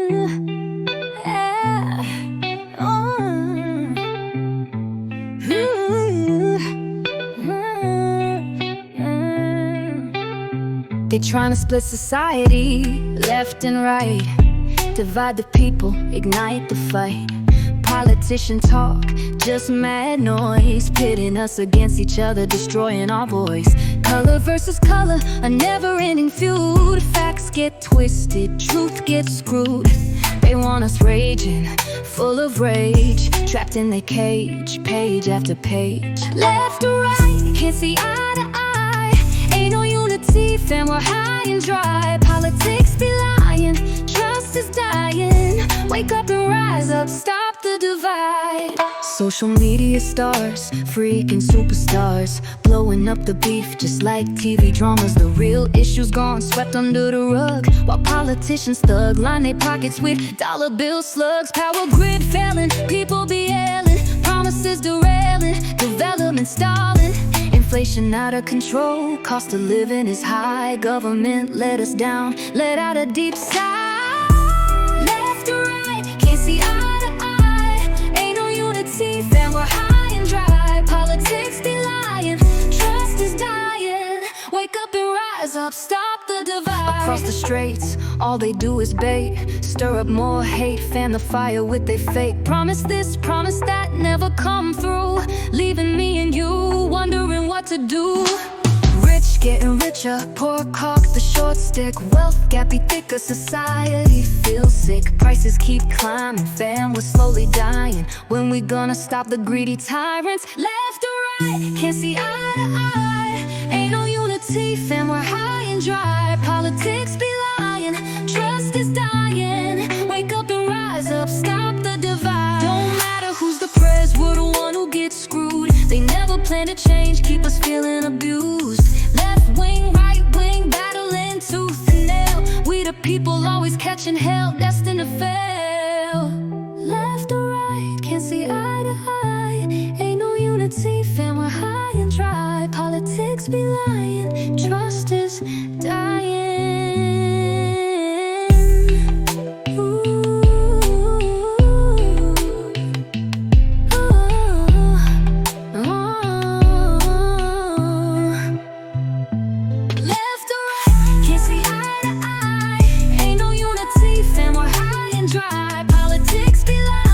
Yeah. They tryna split society, left and right, divide the people, ignite the fight. Politician talk, just mad noise, pitting us against each other, destroying our voice. Color versus color, a never-ending feud. Facts get twisted, truth gets screwed. They want us raging, full of rage, trapped in their cage, page after page. Left or right, can't see eye to eye. Ain't no unity, fam, we're high and dry. Politics be lying, trust is dying. Wake up and rise up, stop the divide. Social media stars, freaking superstars, blowing up the beef just like TV dramas. The real issues gone, swept under the rug, while politicians thug, line their pockets with dollar bill slugs. Power grid failing, people be ailing, promises derailing, development stalling. Inflation out of control, cost of living is high. Government let us down, let out a deep sigh. Left or right, can't see eye to eye. Ain't no unity, fam, we're high and dry. Politics be lying, trust is dying. Wake up and rise up, stop the divide. Across the straits, all they do is bait, stir up more hate, fan the fire with their fake. Promise this, promise that, never come through, leaving me and you wondering what to do. Rich getting richer, poor cock the short stick. Wealth gap be thicker, society feels sick. Prices keep climbing, fam, we're slowly dying. When we gonna stop the greedy tyrants? Left or right, can't see eye to eye. Ain't no unity, fam, we're high and dry. Politics be lying, trust is dying. Wake up and rise up, stop the divide. Don't matter who's the prez, we're the one who gets screwed. They never plan to change, keep us feeling abused. Left wing, right wing, battling tooth and nail. We the people always catching hell, destined to fail. Left or right, can't see eye to eye. Ain't no unity, fam, we're high and dry. Politics be lying, trust is dying. Politics be like